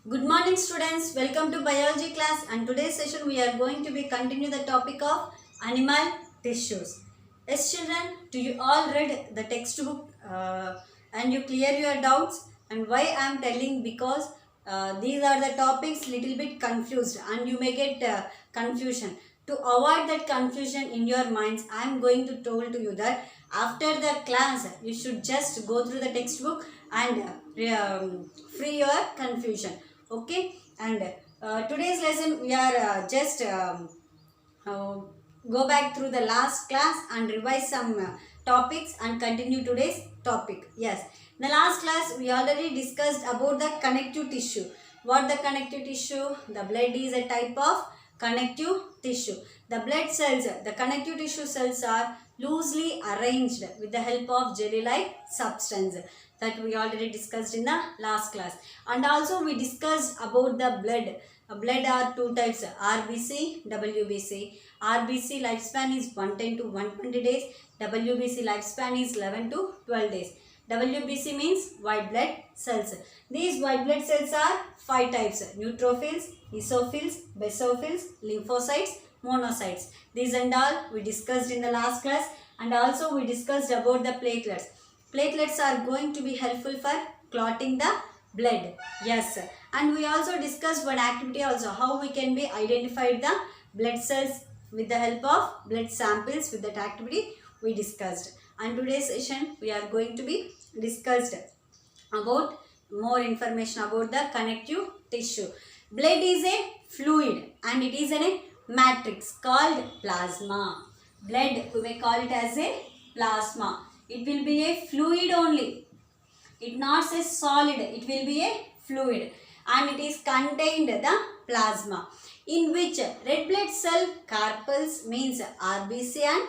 Good morning students, welcome to biology class, and today's session we are going to be continue the topic of animal tissues. Yes children, do you all read the textbook and you clear your doubts? And why I am telling, because these are the topics little bit confused and you may get confusion. To avoid that confusion in your minds, I am going to tell to you that after the class you should just go through the textbook and free your confusion. Okay, and today's lesson we are just uh, go back through the last class and revise some topics and continue today's topic. Yes, in the last class we already discussed about the connective tissue. What the connective tissue? The blood is a type of connective tissue. The blood cells, the connective tissue cells are loosely arranged with the help of jelly-like substance that we already discussed in the last class. And also we discussed about the blood. Blood are two types, RBC, WBC. RBC lifespan is 110 to 120 days. WBC lifespan is 11 to 12 days. WBC means white blood cells. These white blood cells are 5 types: neutrophils, eosinophils, basophils, lymphocytes, monocytes. These and all we discussed in the last class, and also we discussed about the platelets. Platelets are going to be helpful for clotting the blood. Yes, and we also discussed one activity also, how we can be identified the blood cells with the help of blood samples. With that activity we discussed. And today's session we are going to be discussed about more information about the connective tissue. Blood is a fluid and it is in a matrix called plasma. Blood, we may call it as a plasma. It will be a fluid only. It not a solid. It will be a fluid and it is contained the plasma, in which red blood cell corpuscles means RBC and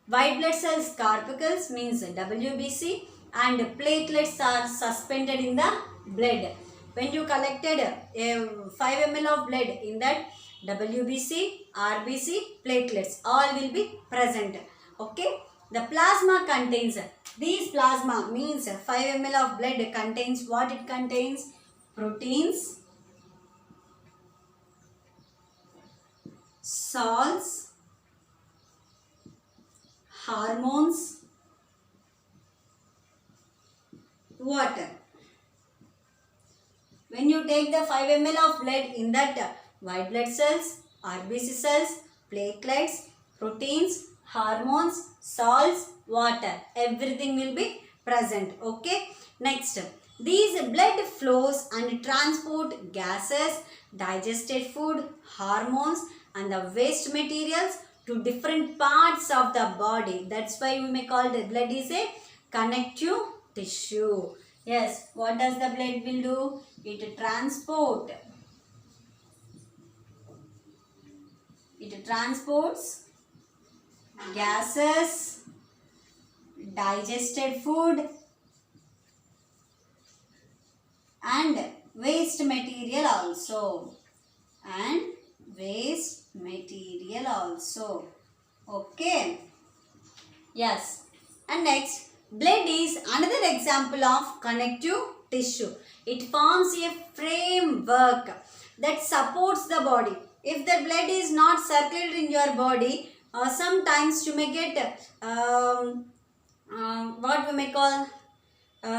white blood cells corpuscles means WBC, and platelets are suspended in the blood. When you collected a 5 ml of blood, in that WBC, RBC, platelets all will be present. Okay. The plasma contains, these plasma means 5 ml of blood contains what it contains? Proteins, salts, hormones, water. When you take the 5 ml of blood, in that white blood cells, RBC cells, platelets, proteins, hormones, salts, water, everything will be present. Okay. Next, these blood flows and transport gases, digested food, hormones and the waste materials to different parts of the body. That's why we may call the blood is a connective tissue. Yes, what does the blood will do? It transports gases, digested food and waste material also. Okay. Yes. And next, blood is another example of connective tissue. It forms a framework that supports the body. If the blood is not circulated in your body, sometimes you may get what we may call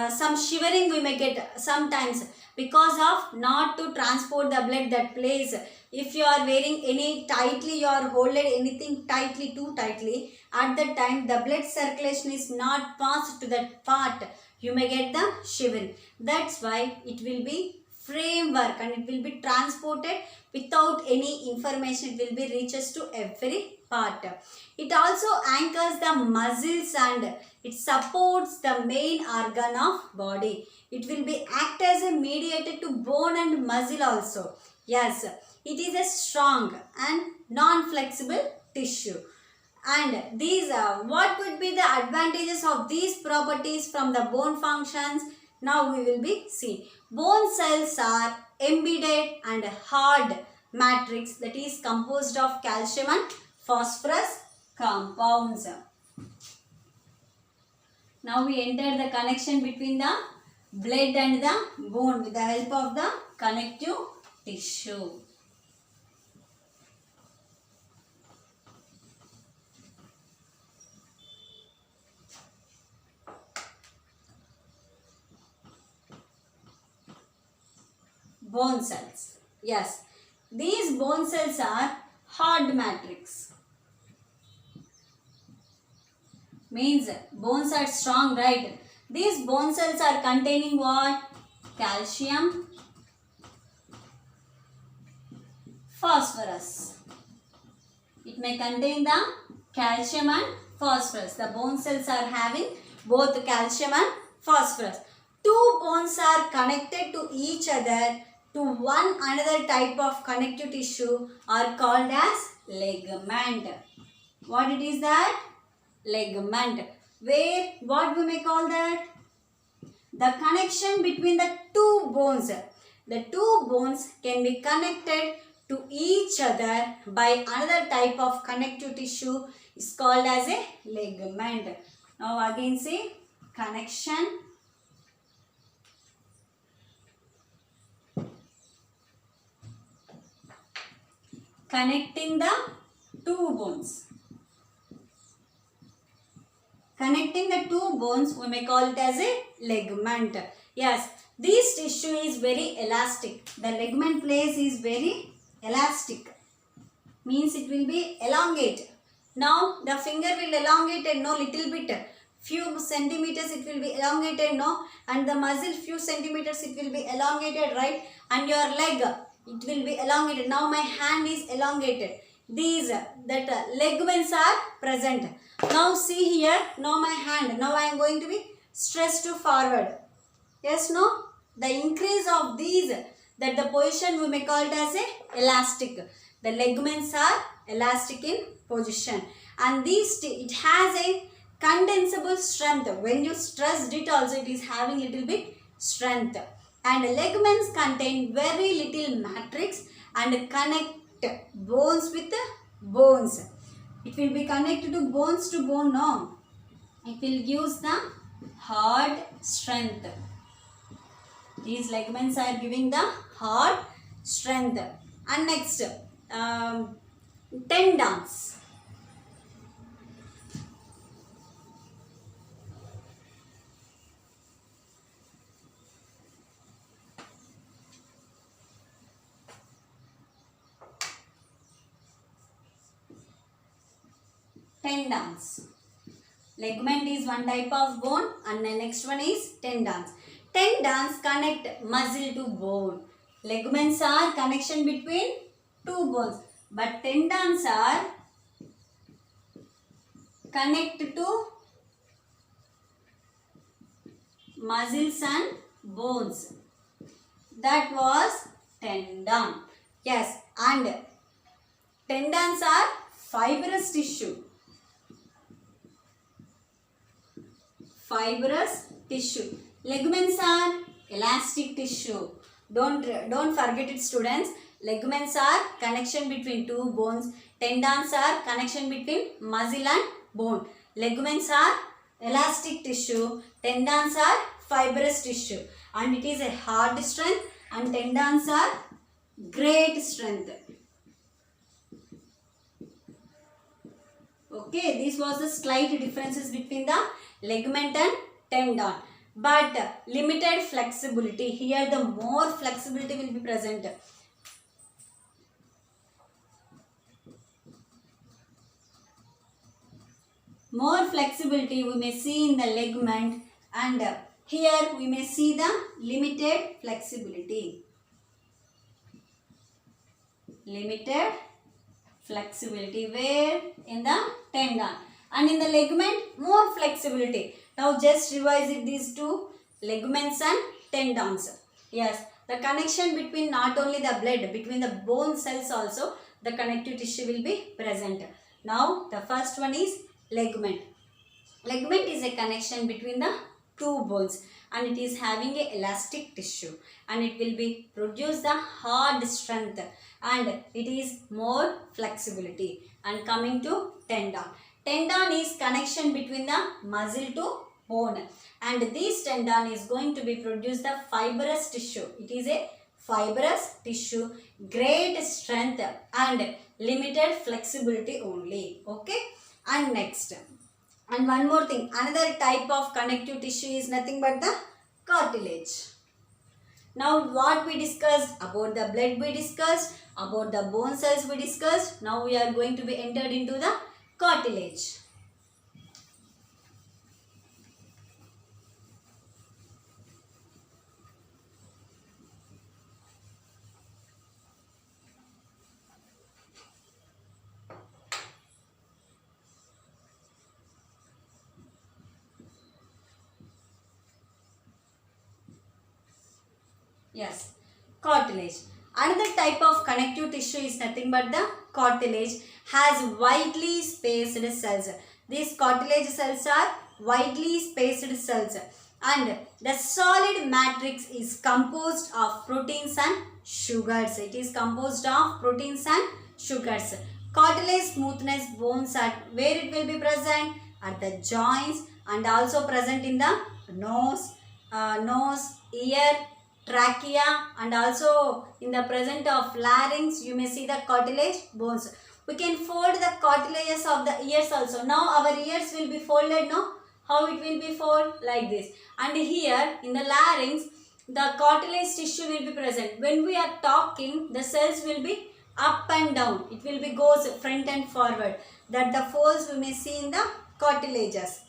some shivering we may get sometimes, because of not to transport the blood that place. If you are wearing any tightly, you are holding anything tightly, too tightly, at that time the blood circulation is not passed to that part, you may get the shivering. That's why it will be framework and it will be transported without any information. It will be reaches to every part. It also anchors the muscles and it supports the main organ of body. It will be act as a mediator to bone and muscle also. Yes, it is a strong and non-flexible tissue. And these what would be the advantages of these properties from the bone functions? Now we will be seeing. Bone cells are embedded and hard matrix that is composed of calcium and phosphorus compounds. Now we enter the connection between the blood and the bone with the help of the connective tissue. Bone cells. Yes, these bone cells are hard matrix. Means bones are strong, right? These bone cells are containing what? Calcium, phosphorus. It may contain the calcium and phosphorus. The bone cells are having both calcium and phosphorus. Two bones are connected to each other to one another type of connective tissue are called as ligament. What it is that? Ligament. Where, what we may call that? The connection between the two bones. The two bones can be connected to each other by another type of connective tissue is called as a ligament. Now again see, connection connecting the two bones. Connecting the two bones, we may call it as a ligament. Yes, this tissue is very elastic. The ligament place is very elastic. Means it will be elongate. Now the finger will elongate and no little bit. Few centimeters it will be elongated, no, and the muscle few centimeters it will be elongated, right? And your leg it will be elongated. Now my hand is elongated. These ligaments are present. Now see here, now my hand, now I am going to be stressed to forward. Yes, no? The increase of these, that the position we may call it as a elastic. The ligaments are elastic in position. And these, it has a condensable strength. When you stressed it also, it is having little bit strength. And ligaments contain very little matrix and connect bones with bones. It will be connected to bone, no. It will give the hard strength. These ligaments are giving the hard strength. And next, tendons. Tendons. Ligament is one type of bone and the next one is tendons. Tendons connect muscle to bone. Ligaments are connection between two bones. But tendons are connect to muscles and bones. That was tendon. Yes, and tendons are fibrous tissue. Fibrous tissue. Ligaments are elastic tissue. Don't forget it, students. Ligaments are connection between two bones. Tendons are connection between muscle and bone. Ligaments are elastic tissue. Tendons are fibrous tissue. And it is a hard strength and tendons are great strength. Okay, this was the slight differences between the ligament and tendon. But limited flexibility. Here the more flexibility will be present. More flexibility we may see in the ligament, and here we may see the limited flexibility. Limited flexibility where in the tendon, and in the ligament more flexibility. Now just revise it, these two, ligaments and tendons. Yes, the connection between not only the blood, between the bone cells also the connective tissue will be present. Now the first one is ligament. Ligament is a connection between the two bones and it is having a elastic tissue and it will be produce the hard strength and it is more flexibility. And coming to tendon. Tendon is connection between the muscle to bone and this tendon is going to be produce the fibrous tissue. It is a fibrous tissue, great strength and limited flexibility only. Okay. And next, and one more thing, another type of connective tissue is nothing but the cartilage. Now what we discussed about the blood, we discussed about the bone cells, we discussed. Now we are going to be entered into the cartilage. Yes, cartilage. Another type of connective tissue is nothing but the cartilage, has widely spaced cells. These cartilage cells are widely spaced cells and the solid matrix is composed of proteins and sugars. It is composed of proteins and sugars. Cartilage smoothness bones at where it will be present? At the joints and also present in the nose, ear, trachea and also in the present of larynx you may see the cartilage bones. We can fold the cartilages of the ears also. Now our ears will be folded, no? How it will be folded? Like this. And here in the larynx the cartilage tissue will be present. When we are talking the cells will be up and down. It will be goes front and forward. That the folds we may see in the cartilages.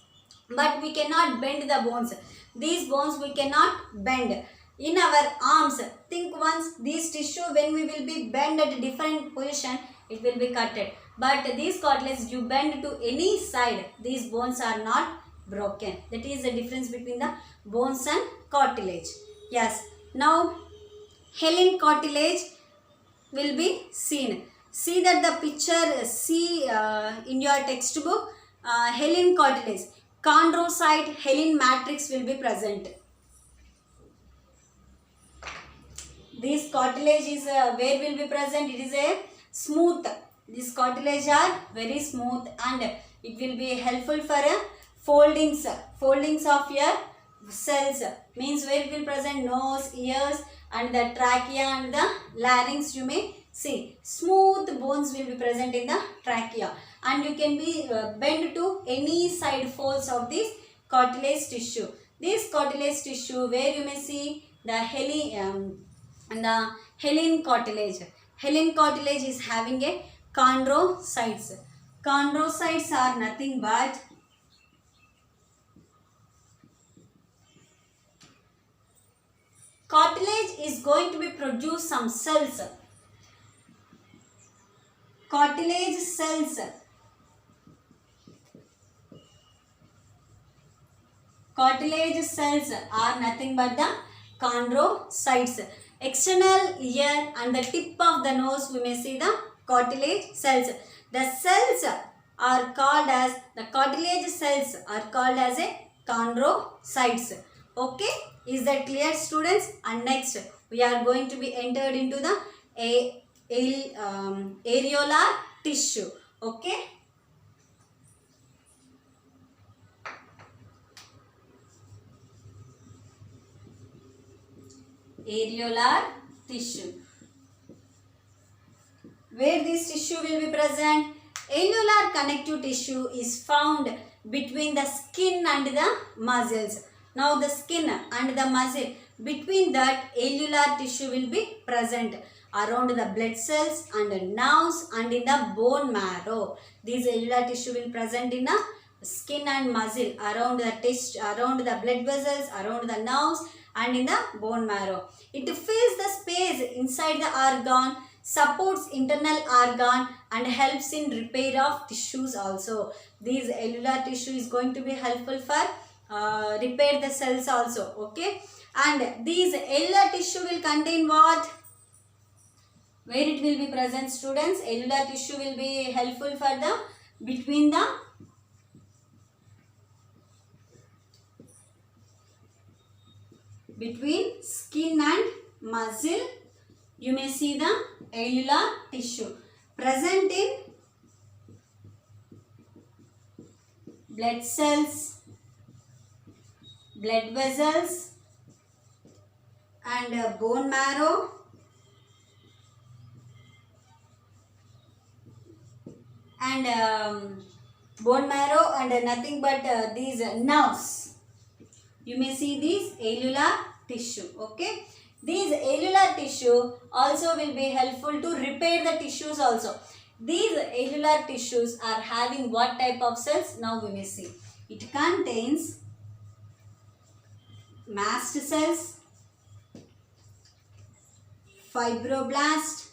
But we cannot bend the bones. These bones we cannot bend. In our arms, think once these tissue when we will be bend at a different position, it will be cutted. But these cartilage you bend to any side, these bones are not broken. That is the difference between the bones and cartilage. Yes. Now, hyaline cartilage will be seen. See that the picture, see in your textbook, hyaline cartilage. Chondrocyte hyaline matrix will be present. This cartilage is where will be present? It is a smooth. These cartilage are very smooth and it will be helpful for foldings of your cells. Means where it will present? Nose, ears and the trachea and the larynx you may see. Smooth bones will be present in the trachea and you can be bend to any side folds of this cartilage tissue. This cartilage tissue where you may see the hyaline cartilage. Hyaline cartilage is having a chondrocytes. Chondrocytes are nothing but cartilage is going to be produce some cells. Cartilage cells. Cartilage cells are nothing but the chondrocytes. External ear and the tip of the nose we may see the cartilage cells. The cells are called as, the cartilage cells are called as a chondrocytes. Okay, is that clear students? And next we are going to be entered into the areolar tissue. Okay. Areolar tissue. Where this tissue will be present? Areolar connective tissue is found between the skin and the muscles. Now the skin and the muscle, between that areolar tissue will be present around the blood cells and nerves and in the bone marrow. This areolar tissue will present in the skin and muscle around the blood vessels, around the nerves and in the bone marrow. It fills the space inside the organ, supports internal organ and helps in repair of tissues also. This areolar tissue is going to be helpful for repair the cells also. Okay. And these areolar tissue will contain what? Where it will be present students? Areolar tissue will be helpful for the between skin and muscle. You may see the areolar tissue present in blood cells, blood vessels and bone marrow and bone marrow and nothing but these nerves. You may see these alveolar tissue. Okay. These alveolar tissue also will be helpful to repair the tissues also. These alveolar tissues are having what type of cells? Now we may see. It contains mast cells, fibroblast,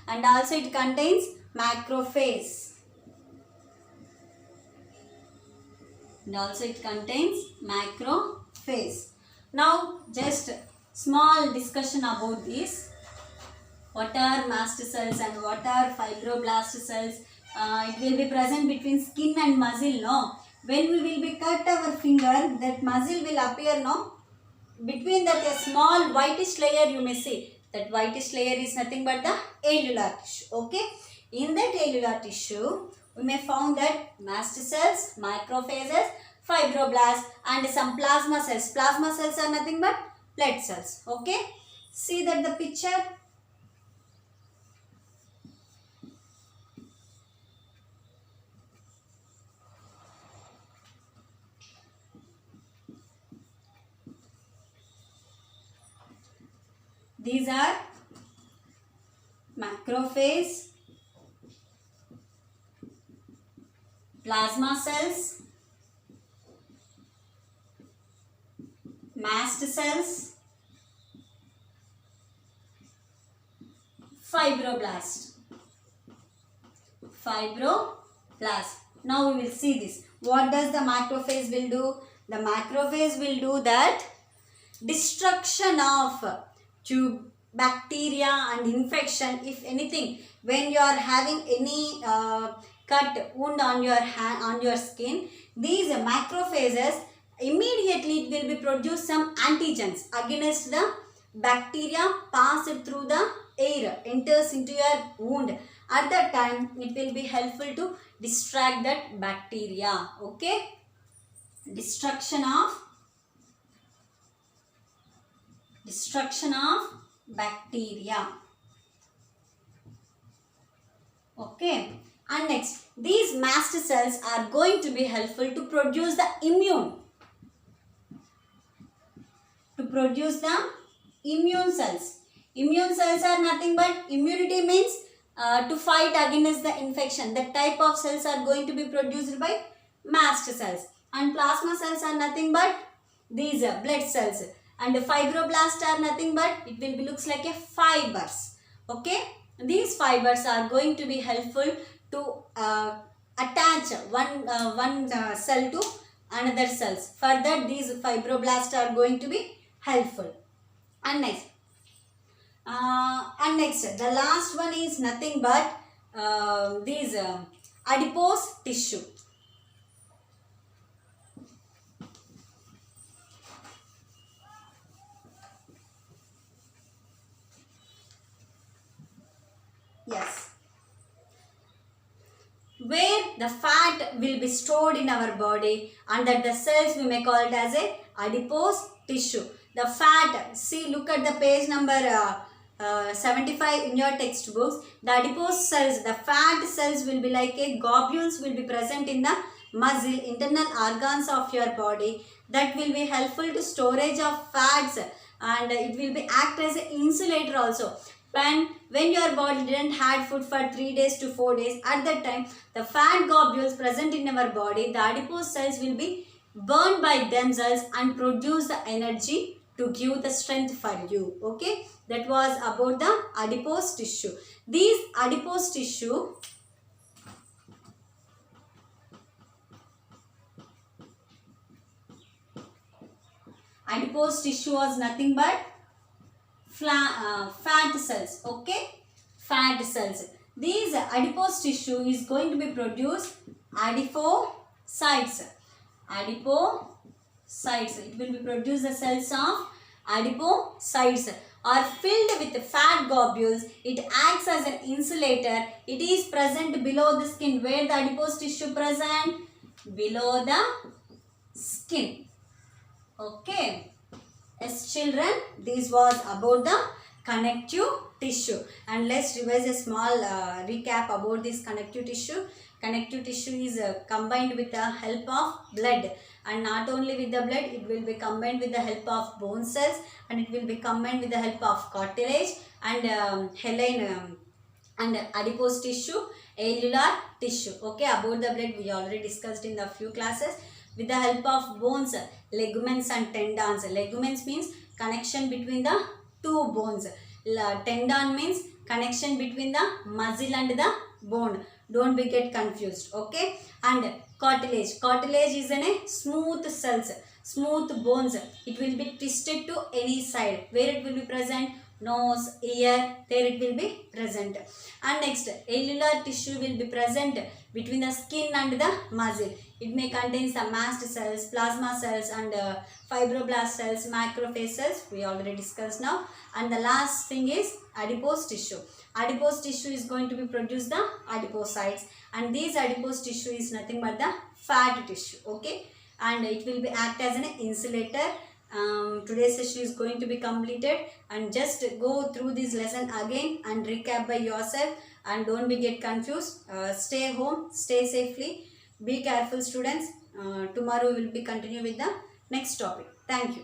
and also it contains macrophage. Now just small discussion about this. What are mast cells and what are fibroblast cells? It will be present between skin and muscle, no? When we will be cut our finger, that muscle will appear, no? Between that a small whitish layer you may see. That whitish layer is nothing but the alveolar tissue. Okay? In that alveolar tissue, we may found that mast cells, macrophages, fibroblasts and some plasma cells. Plasma cells are nothing but blood cells. Okay? See that the picture. These are macrophage, plasma cells, mast cells, fibroblast. Now we will see this. What does the macrophage will do? The macrophage will do that destruction of bacteria and infection. If anything, when you are having any cut wound on your hand, on your skin, these macrophages immediately it will be produce some antigens against the bacteria passed through the air, enters into your wound. At that time it will be helpful to distract that bacteria. Okay, destruction of bacteria. Okay, and next these mast cells are going to be helpful to produce the immune cells. Immune cells are nothing but, immunity means to fight against the infection. That type of cells are going to be produced by mast cells. And plasma cells are nothing but these blood cells. And fibroblasts are nothing but, it will be looks like a fibers. Okay, these fibers are going to be helpful to attach one cell to another cells. For that these fibroblasts are going to be helpful. And next the last one is nothing but these adipose tissue. Yes, where the fat will be stored in our body, and that the cells we may call it as a adipose tissue. The fat, see, look at the page number 75 in your textbooks. The adipose cells, the fat cells will be like a globules will be present in the muscle, internal organs of your body. That will be helpful to storage of fats, and it will be act as an insulator also. When your body didn't had food for 3 days to 4 days, at that time the fat globules present in our body, the adipose cells will be burned by themselves and produce the energy to give the strength for you. Okay, that was about the adipose tissue. These adipose tissue was nothing but fat cells. Okay, fat cells. These adipose tissue is going to be produced adipocytes. It will be produced, the cells of adipocytes are filled with fat globules. It acts as an insulator. It is present below the skin. Where the adipose tissue present? Below the skin. Okay. Yes, children, this was about the connective tissue. And let's revise a small recap about this connective tissue. Connective tissue is combined with the help of blood, and not only with the blood, it will be combined with the help of bone cells, and it will be combined with the help of cartilage and hyaline and adipose tissue, alveolar tissue. Okay, about the blood we already discussed in the few classes. With the help of bones, ligaments and tendons. Ligaments means connection between the two bones. Tendon means connection between the muscle and the bone. Don't be get confused. Okay, and cartilage. Cartilage is a smooth cells, smooth bones. It will be twisted to any side. Where it will be present? Nose, ear, there it will be present. And next, alveolar tissue will be present between the skin and the muscle. It may contain some mast cells, plasma cells and fibroblast cells, macrophage cells. We already discussed now. And the last thing is adipose tissue. Adipose tissue is going to be produce the adipocytes, and these adipose tissue is nothing but the fat tissue. Okay, and it will be act as an insulator. Today's session is going to be completed, and just go through this lesson again and recap by yourself, and don't be get confused. Stay home, stay safely, be careful students. Tomorrow we will be continue with the next topic. Thank you.